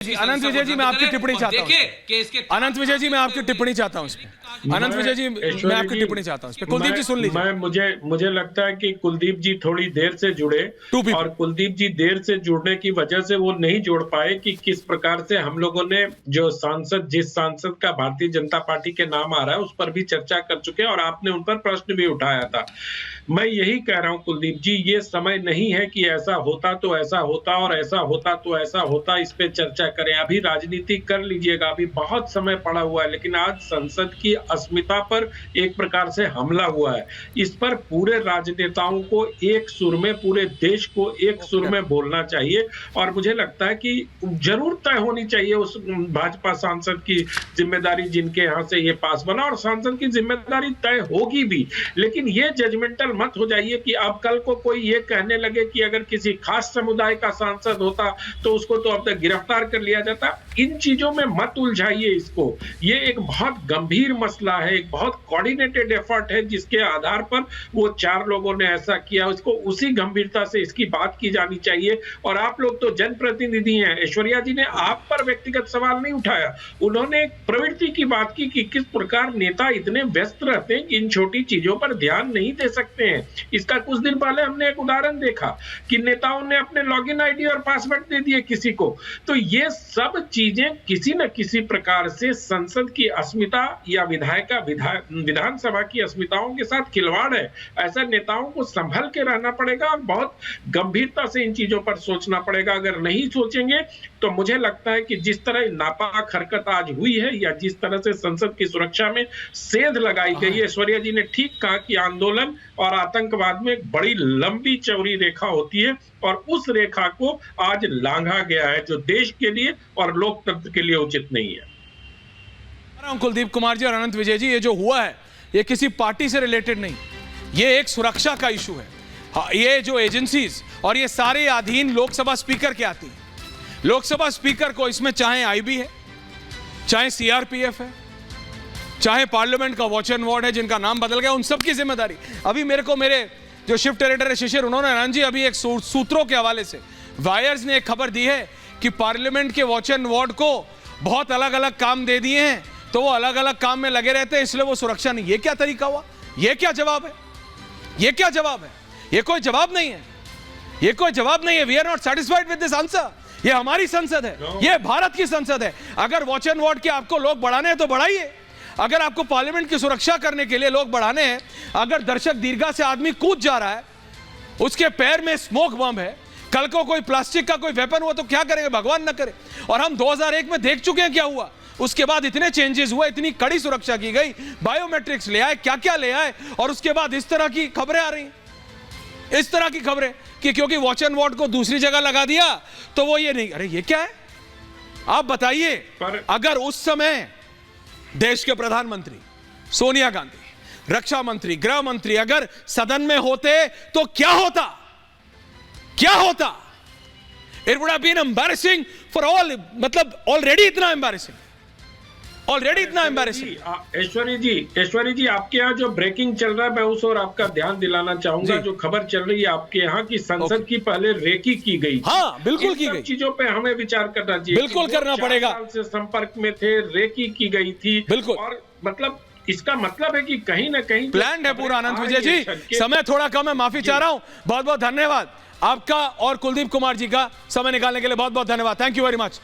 जी अनंत विजय जी मैं आपकी टिप्पणी चाहता हूं। अनंत विजय जी मैं आपकी टिप्पणी चाहता हूं इस पे। अनंत विजय जी मैं आपकी टिप्पणी चाहता हूं इस पे। कुलदीप जी सुन लीजिए। मुझे लगता है कि कुलदीप जी थोड़ी देर से जुड़े और कुलदीप जी देर से जुड़ने की वजह से वो नहीं जोड़ पाए कि किस प्रकार से हम लोगों ने जो सांसद, जिस सांसद का भारतीय जनता पार्टी के नाम आ रहा है उस पर भी चर्चा कर चुके हैं और आपने उन पर प्रश्न भी उठाया था। मैं यही कह रहा हूं कुलदीप जी, ये समय नहीं है कि ऐसा होता तो ऐसा होता और ऐसा होता तो ऐसा होता, इस पे चर्चा करें। अभी राजनीति कर लीजिएगा, अभी बहुत समय पड़ा हुआ है, लेकिन आज संसद की अस्मिता पर एक प्रकार से हमला हुआ है। इस पर पूरे राजनेताओं को एक सुर में, पूरे देश को एक सुर में बोलना चाहिए और मुझे लगता है कि जरूर तय होनी चाहिए उस भाजपा सांसद की जिम्मेदारी जिनके यहां से ये पास बना, और सांसद की जिम्मेदारी तय होगी भी। लेकिन ये जजमेंटल मत हो जाइए कि अब कल को कोई ये कहने लगे कि अगर किसी खास समुदाय का सांसद होता तो उसको तो अब तक गिरफ्तार कर लिया जाता। इन चीजों में मत उलझाइए इसको। ये एक बहुत गंभीर मसला है, एक बहुत कोऑर्डिनेटेड एफर्ट है जिसके आधार पर वो चार लोगों ने ऐसा किया। उसको उसी गंभीरता से इसकी बात की जानी चाहिए। और आप लोग तो जनप्रतिनिधि हैं। ऐश्वर्या जी ने आप पर व्यक्तिगत सवाल नहीं उठाया, उन्होंने एक प्रवृत्ति की बात की कि किस प्रकार नेता इतने व्यस्त रहते हैं कि इन छोटी चीजों पर ध्यान नहीं दे सकते हैं। इसका कुछ दिन पहले हमने एक उदाहरण देखा कि नेताओं ने अपने लॉगिन आईडी और पासवर्ड दे दिए किसी को। तो ये सब चीजें किसी न किसी प्रकार से संसद की अस्मिता या विधानसभा की अस्मिताओं के साथ खिलवाड़ है। ऐसा नेताओं को संभल के रहना पड़ेगा और बहुत गंभीरता से इन चीजों पर सोचना पड़ेगा। अगर नहीं सोचेंगे तो मुझे लगता है कि जिस तरह नापाक हरकत आज हुई है या जिस तरह से संसद की सुरक्षा में सेंध लगाई गई है, ऐश्वर्या जी ने ठीक कहा कि आंदोलन और आतंकवाद में एक बड़ी लंबी चौड़ी रेखा होती है और उस रेखा को आज लांघा गया है जो देश के लिए और लोकतंत्र के लिए उचित नहीं है। कुलदीप कुमार जी और अनंत विजय जी, ये जो हुआ है ये किसी पार्टी से रिलेटेड नहीं, ये एक सुरक्षा का इशू है। ये जो एजेंसीज और ये सारे अधीन लोकसभा स्पीकर के आती है। लोकसभा स्पीकर को इसमें चाहे आईबी है, चाहे सीआरपीएफ है, चाहे पार्लियामेंट का वॉच एंड वार्ड है जिनका नाम बदल गया, उन सब की जिम्मेदारी। अभी मेरे जो शिफ्ट एडिटर है शिशिर, उन्होंने आनंद जी अभी एक सूत्रों के हवाले से वायर्स ने एक खबर दी है कि पार्लियामेंट के वॉच एंड वार्ड को बहुत अलग अलग काम दे दिए हैं, तो वो अलग अलग काम में लगे रहते हैं, इसलिए वो सुरक्षा नहीं। ये क्या तरीका हुआ? ये क्या जवाब है? ये क्या जवाब है? ये कोई जवाब नहीं है, ये कोई जवाब नहीं है। We are not satisfied with this answer. ये हमारी संसद है, ये भारत की संसद है। अगर वॉच एंड वार्ड के आपको लोग बढ़ाने हैं तो बढ़ाइए। अगर आपको पार्लियामेंट की सुरक्षा करने के लिए लोग बढ़ाने हैं, अगर दर्शक दीर्घा से आदमी कूद जा रहा है, उसके पैर में स्मोक बम है, कल को कोई प्लास्टिक का कोई वेपन हुआ तो क्या करेंगे? भगवान न करे। और हम 2001 में देख चुके हैं क्या हुआ। उसके बाद इतने चेंजेस हुए, इतनी कड़ी सुरक्षा की गई, बायोमेट्रिक्स ले आए, क्या क्या ले आए, और उसके बाद इस तरह की खबरें आ रही हैं, इस तरह की खबरें कि क्योंकि वॉच एंड वार्ड को दूसरी जगह लगा दिया तो वो ये नहीं। अरे ये क्या है? आप बताइए, अगर उस समय देश के प्रधानमंत्री सोनिया गांधी, रक्षा मंत्री, गृह मंत्री अगर सदन में होते तो क्या होता? क्या होता? It would have been embarrassing for all. मतलब ऑलरेडी इतना एम्बैरेसिंग, ऑलरेडी इतना एम्बैरेसिंग। ऐश्वर्या जी, आपके यहाँ जो ब्रेकिंग चल रहा है, मैं उस और आपका ध्यान दिलाना चाहूंगा। जो खबर चल रही है आपके यहाँ की संसद की पहले रेकी की गई। हाँ, बिल्कुल की गई। चीजों पे हमें विचार करना चाहिए। बिल्कुल करना पड़ेगा। से संपर्क में थे, रेकी की गई थी, बिल्कुल। और मतलब इसका मतलब है कि कहीं ना कहीं प्लान है पूरा। अनंत विजय जी, समय थोड़ा कम है, माफी चाह रहा हूं। बहुत बहुत धन्यवाद आपका और कुलदीप कुमार जी का समय निकालने के लिए बहुत बहुत धन्यवाद। Thank you very much.